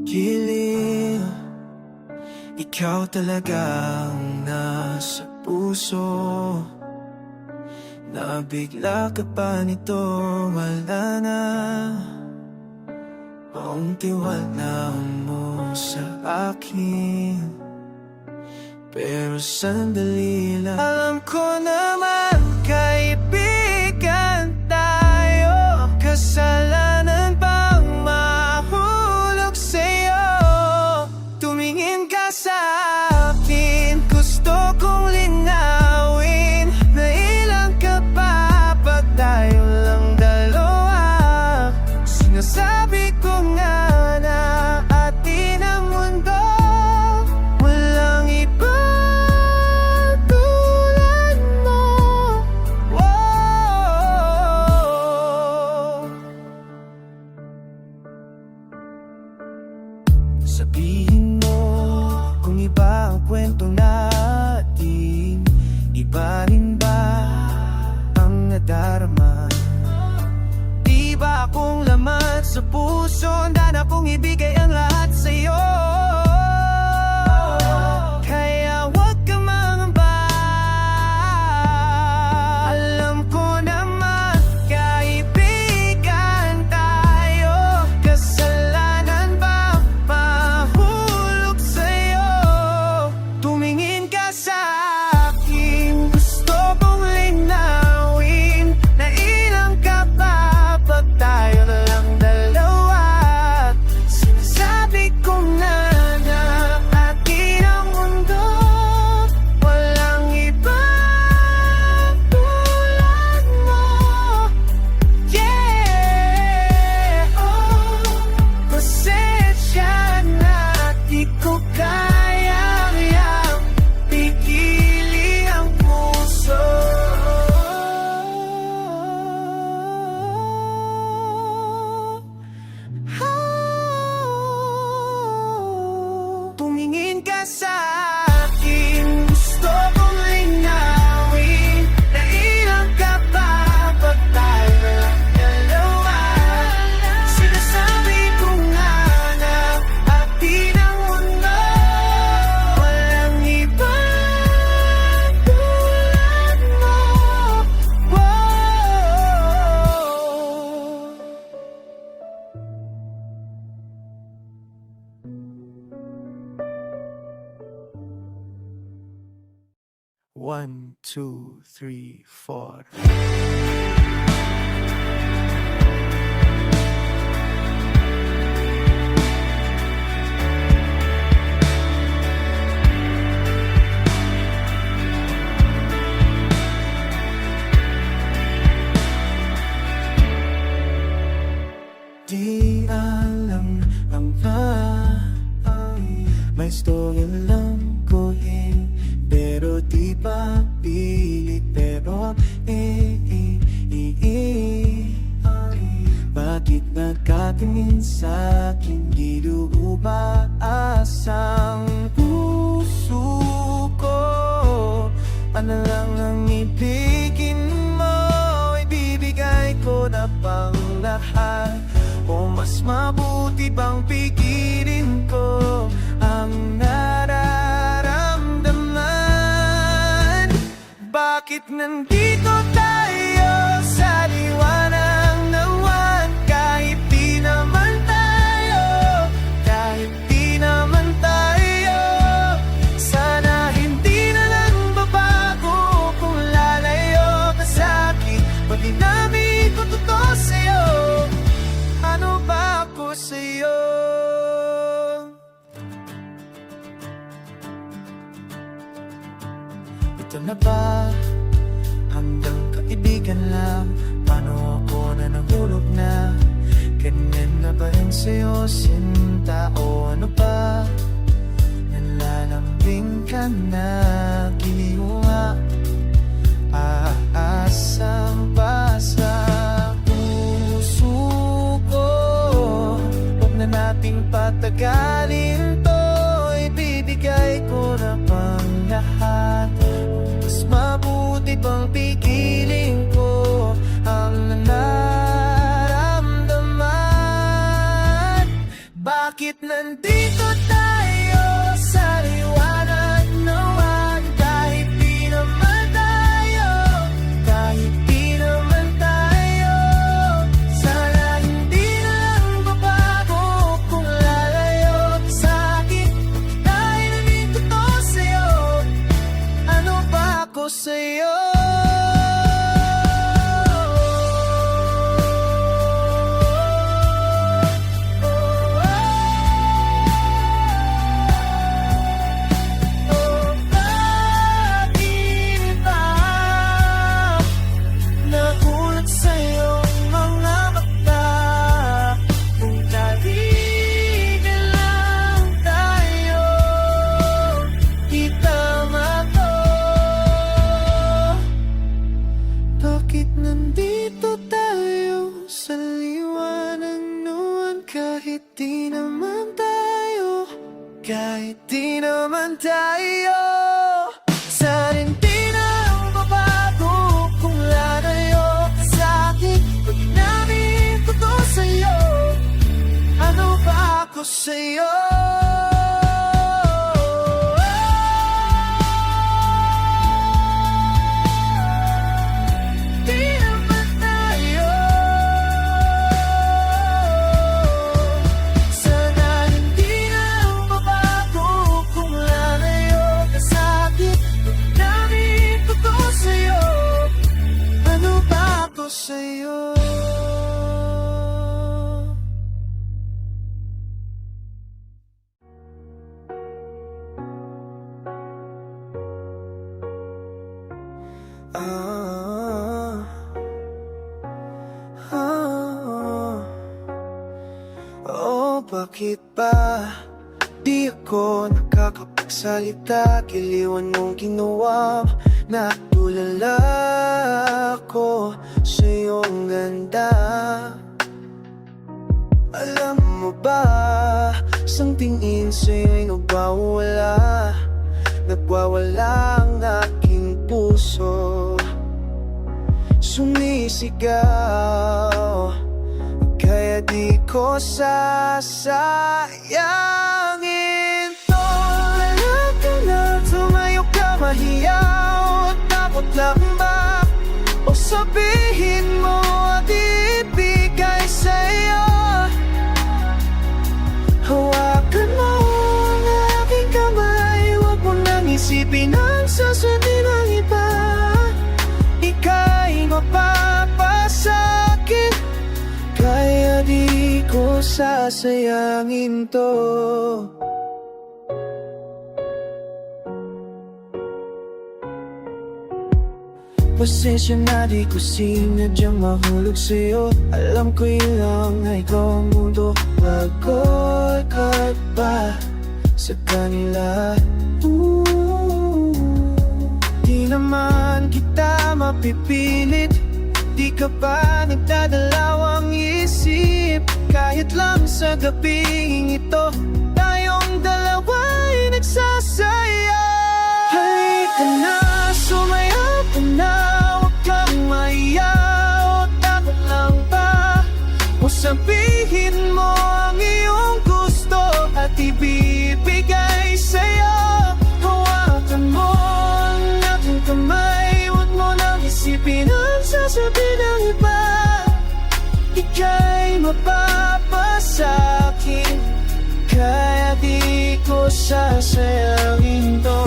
giliw. Ikaw talagang nasa puso. Nabigla ka pa nito, wala na ang tiwala mo sa akin. Pero sandali lang, alam ko naman kaibigan tayo. Kasalanan bang mahulog sa'yo? Tumingin ka sa akin, gusto kong linawin na ilang ka pa pag tayo lang dalawa. Sinasabi ko nga na atin ang mundo, walang iba tulad mo. Whoa. Sabihin mo kung iba ang kwento natin, iba rin ba ang nadarama? Di ba akong laman sa puso, handa na kong ibigay ang lahat sa'yo. Kaya huwag ka mangamba, alam ko naman kaibigan tayo. Kasalanan ba mahulog sa'yo? Tumingin ka sa akin, gusto kong linawin na ilang ka pa pag tayo na lang dalawa. Sinasabi ko na atin ang mundo, walang iba tulad mo. Yeah, oh, pasensya na di ko kayang pigilin ang puso. Tumingin ka sa akin, gusto kong linawin na ilang ka pa pag tayo na lang dalawa. Sinasabi ko nga na atin ang mundo, walang iba tulad mo. Whoa. 1, 2, 3, 4. Di alam ang may storya lang ko pero di pa pilit. Pero bakit nagkatingin sa'kin? Di luubas ang puso ko. Ano lang ang ibigin mo, ibibigay ko na pang lahat. O mas mabuti bang pigilin ko ang nararamdaman? Bakit nandito tayo sa liwanag ng buwan? Kahit di naman tayo, kahit di naman tayo. Sana hindi na lang babago kung lalayo ka sa'kin. Pag dinami ko totoo sa'yo, ano ba ako sa'yo? Ito na ba hanggang kaibigan lang? Paano ako na nahulog na? Ganyan na ba rin sa'yo, sinta? O ano ba? Nalalambing ka na, giliwa. Aasang pa sa puso ko. Huwag na nating patagalin to, ibibigay ko na pang lahat. Mas mabuti pang pigilin ko ang nararamdaman. Bakit nandito tayo sa liwanag naman? Kahit di naman tayo, kahit di naman tayo. Sana hindi na lang babago kung lalayo sa akin. Dahil nandito to sa'yo, ano ba ako sa'yo? Bakit nandito tayo sa liwanag noon? Kahit di naman tayo, kahit di naman tayo. Sana hindi na lang babago kung lalayo ka sa'kin. Pag namin ko to sa'yo, ano ba ako sa'yo? Sa'yo. Oh, bakit ba di ako nakakapagsalita? Giliwan mong ginawa, natulala ko sa iyong ganda. Alam mo ba, isang tingin sa'yo'y nagwawala. Nagwawala ang aking puso, sumisigaw. Kaya di ko sasayangin to. Alam ka na, tumayo ka, mahiyaw. Takot lang ba o sabihin mo at ibigay sa'yo? Hawakan mo ang aking kamay, huwag mo nang isipin ang sasabihin ng iba. Ika'y mapapasakit, kaya di ko sasayangin to. Pasensya na, di ko sinadyang mahulog sa'yo. Alam ko yun lang na ikaw ang mundo. Pagod ka ba sa kanila? Di naman kita mapipilit. Di ka ba nagdadalawang isip? Kahit lang sa gabing ito, tayong dalawa'y nagsasaya. Halika na, sumayaw ka na, huwag kang maiyaw. Takot lang ba o sabihin mo ang iyong gusto at ibibigay sa'yo? Hawakan mo ang aking kamay, huwag mo nang isipin ang sasabihin ng iba. Ika'y mapapasakin, kaya di ko sasayangin to.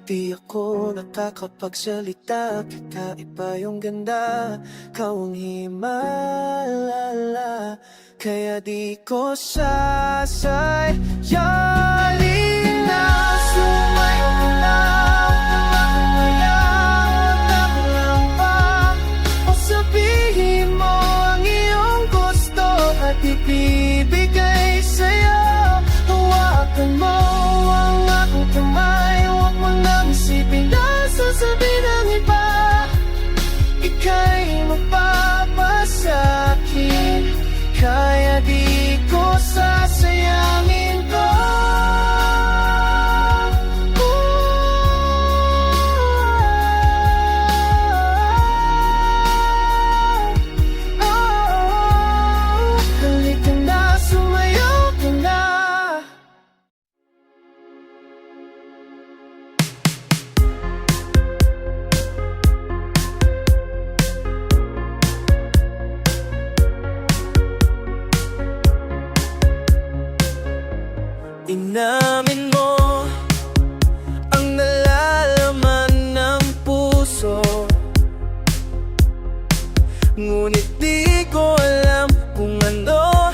Di ako nakakapagsalita, kakaiba yung ganda. Kau ang himala, kaya di ko sasayangin na. Sumayo ka na, takot lang ba o sabihin mo ang iyong gusto at ibibigay sa'yo? Hawakan mo ang aking kamay, huwag mo nang isipin na sasabihin ng iba. Ika'y mapapasakin, kaya di ko sasayangin to. Inamin mo ang nalalaman ng puso, ngunit di ko alam kung ano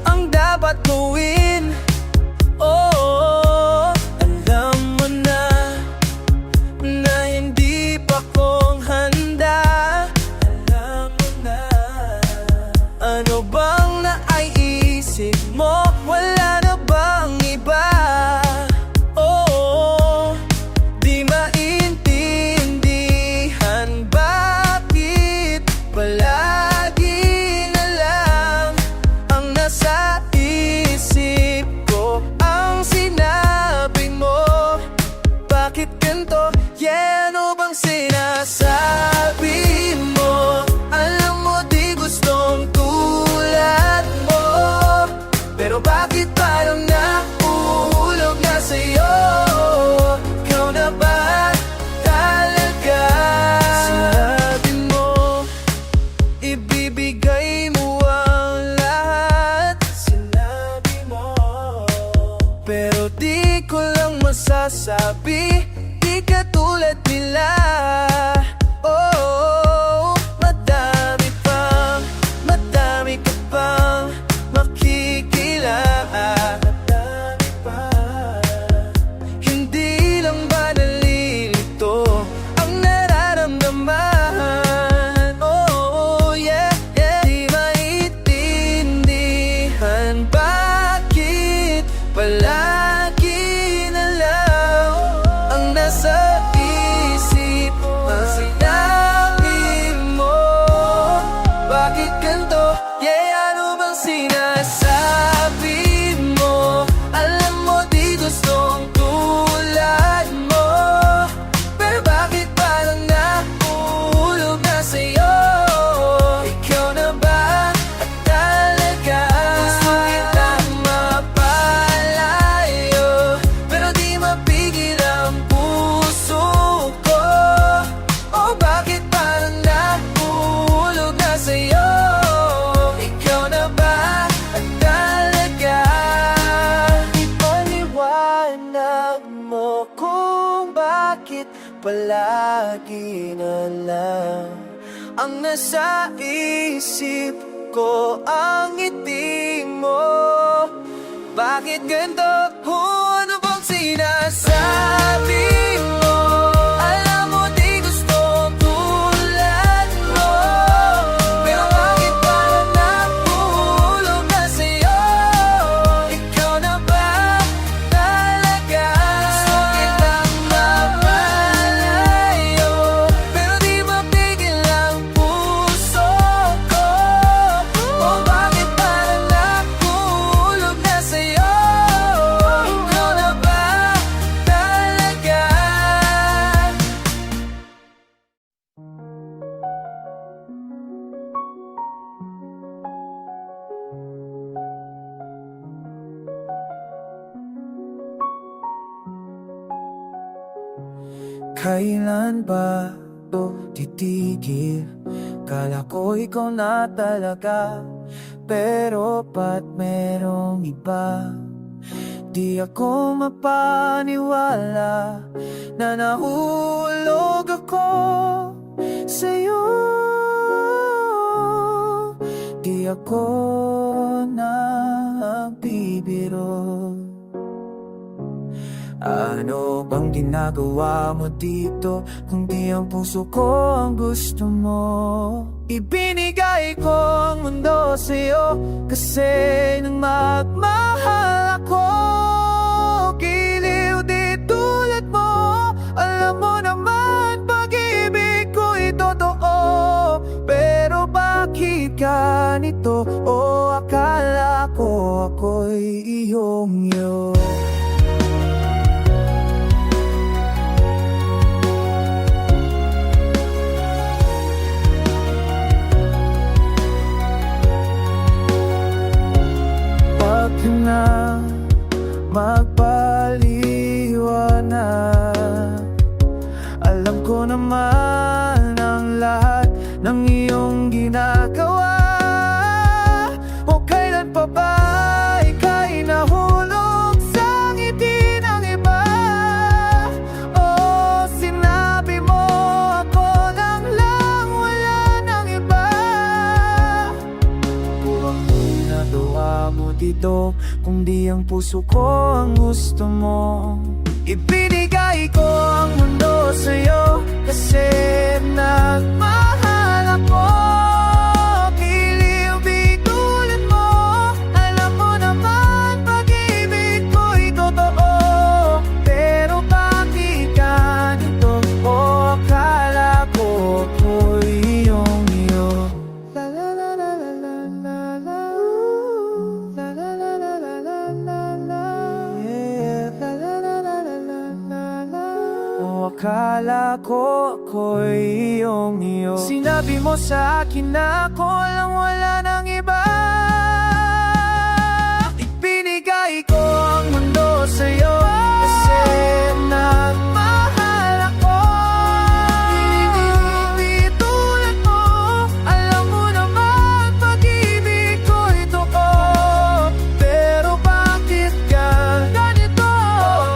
ang dapat gawin. Oh, alam mo na hindi pa kong handa. Alam mo na ano bang naiisip mo? Wala na bang iba? Oh, di maintindihan bakit palagi na lang ang nasa isip ko ang sinabi mo. Bakit ganito? Yeah, ano bang sinasabi mo? Alam mo di gustong tulad mo, pero bakit parang nauhulog na sa'yo? Ikaw na ba talaga? Sinabi mo, ibibigay mo ang lahat. Sinabi mo, pero di ko lang masasabi, di ka tulad nila. Oh, madami ka pang makikilala. Madami pa. Hindi lang ba nalilito ang nararamdaman? Oh, yeah, yeah. Di maintindihan bakit palagi na lang ang nasa isip ang sinabi mo. Bakit ganito? Yeah, ano bang sinasabi mo? Alam mo di gustong tulad mo, pero bakit parang nauulog na sa'yo? Ikaw na ba talaga? Gusto kitang mapalayo, pero di mapigil ang puso ko. Oh, bakit parang nauulog na sa'yo? Ikaw na ba talaga? Ipaliwanag mo kung bakit palagi na lang ang nasa isip ko ang ngiti mo. Bakit ganito? Ano bang sinasabi mo? Alam mo di gusto tulad mo, pero bakit parang nauhulog na sa'yo? Ikaw na ba talaga? Gusto kitang mapalayo, pero di mapigil ang puso ko. Oh, bakit parang nauhulog na sa'yo? Ikaw na ba talaga? Kailan ba to titigil? Kala ko ikaw na talaga, pero ba't merong iba? Di ako mapaniwala na nahulog ako sa'yo. Di ako nagbibiro. Ano bang ginagawa mo dito kung di ang puso ko ang gusto mo? Ibinigay ko ang mundo sa'yo kasi nang magmahal ako. Giliw di tulad mo, alam mo naman pag-ibig ko'y totoo. Pero bakit ganito? O akala ko ako'y iyong. Pag na magpaliwanag, alam ko naman ang lahat ng iyong ginagawa. O kailan pa ba ika'y nahulog sa puso ko ang gusto mo. Ibinigay ko ang mundo sa'yo kasi nagmahal ako. Giliw di tulad mo, alam mo naman pag-ibig ko'y totoo. Pero bakit ganito? O akala ko ako'y iyong-iyo. La la la la la la la la. La la la la la la la la. Yeah. La la la la la la la la. O akala ko ako'y iyong-iyo. Sinabi mo sa akin na ako lang, wala nang iba. Ibinigay ko ang mundo sa'yo kasi nagmahal ako. Hindi tulad mo, alam mo naman pag-ibig ko'y totoo. Pero bakit ganito?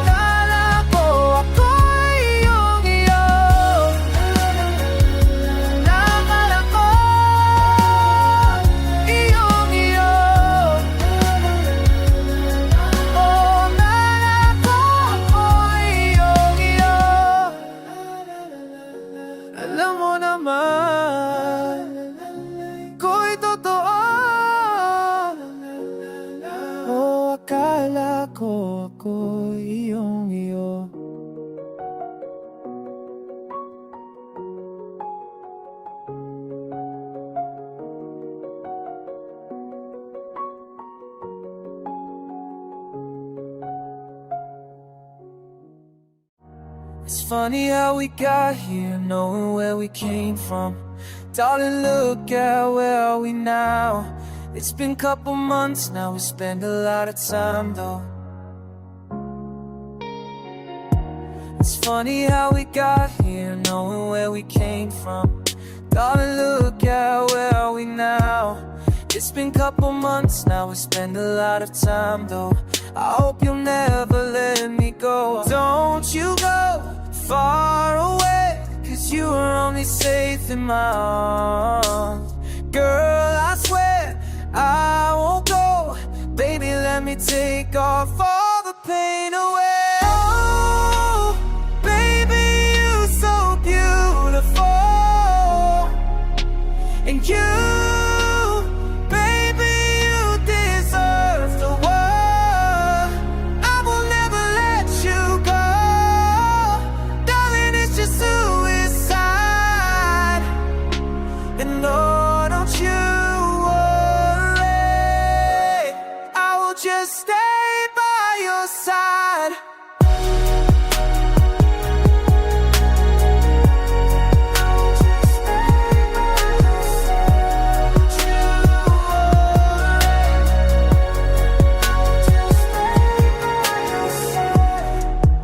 Akala ko ako'y iyong-iyo. Nakala ko iyong-iyo. Oh, nakala ko ako'y iyong-iyo. Alam mo naman ko'y totoo. Oh, akala ko ako'y iyong-iyo. It's funny how we got here, knowing where we came from. Darling, look at where are we now. It's been couple months now, we spend a lot of time though. It's funny how we got here, knowing where we came from. Darling, look at where are we now. It's been couple months now, we spend a lot of time though. I hope you'll never let me go. Don't you go far away, 'cause you are only safe in my arms. Girl, I swear I won't go. Baby, let me take off all the pain away. Oh, baby, you're so beautiful. And you, baby, you deserve the world. I will never let you go. Darling, it's just suicide. And no, don't you worry, I will just stay by your side.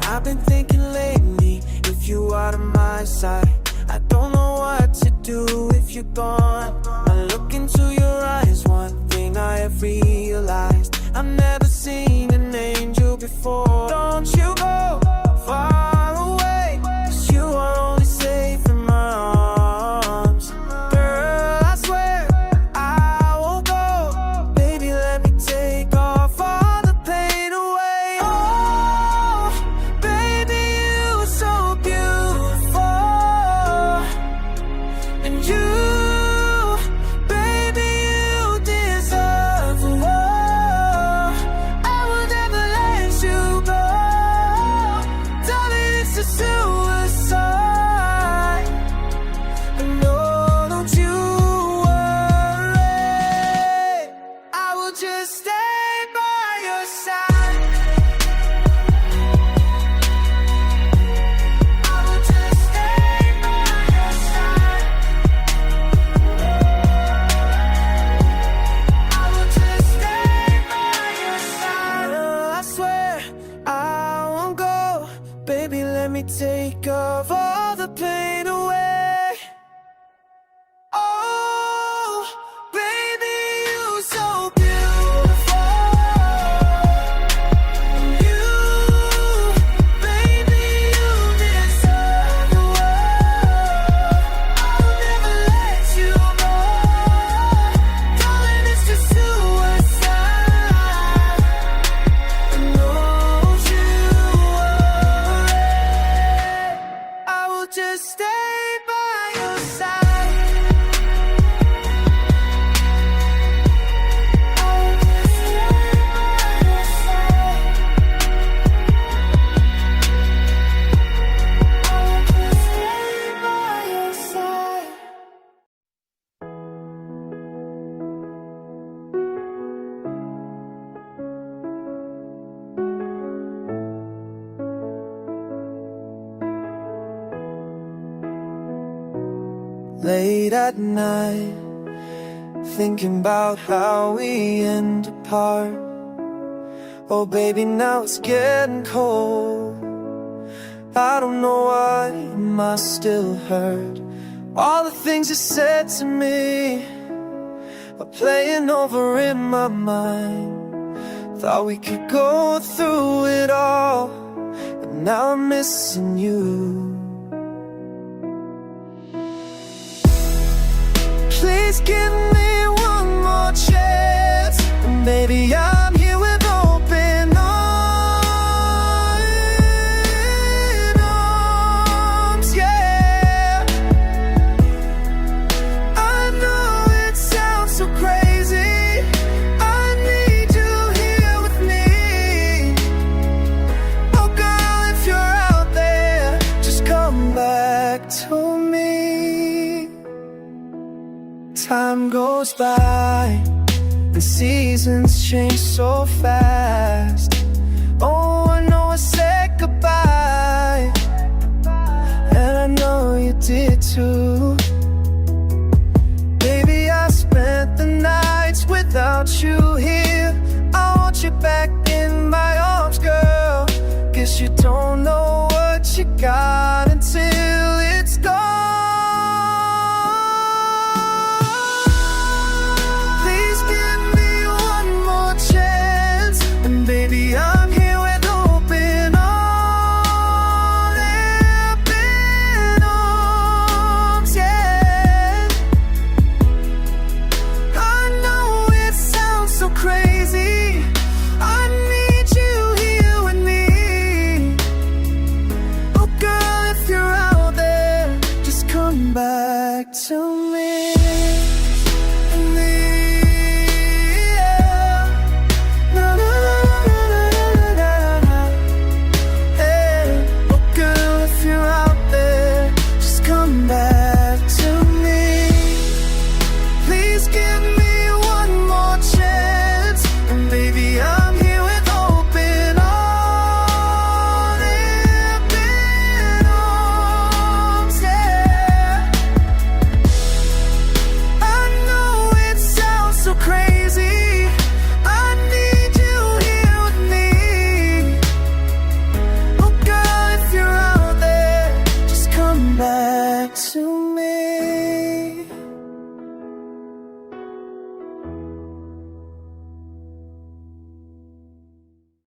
I've been thinking lately, if you out of my sight, I don't know what to do if you're gone. I look into your eyes, one thing I have realized, I've never seen an angel before. Don't you go far away, 'cause you are only safe in my arms. Girl, I swear I won't go. Baby, let me take off all the pain away. Oh, baby, you're so beautiful. And you, baby, you deserve the world. I will never let you go. Darling, it's a suicide. And no, don't you worry, I will just stay by your side. I will just stay by your side. I will just stay by your side. I swear I won't go. Baby, let me take off all the pain away. Oh, baby, you're so beautiful. You, baby, you deserve the world. I'll never let you go. Darling, it's just suicide. late at night, thinking about how we end apart. Oh baby, now it's getting cold. I don't know why it must still hurt. All the things you said to me are playing over in my mind. Thought we could go through it all, but now I'm missing you. Please give me one more chance, and baby, I'm here with open arms, yeah. I know it sounds so crazy, I need you here with me. Oh girl, if you're out there, just come back to me. Time goes by, and seasons change so fast.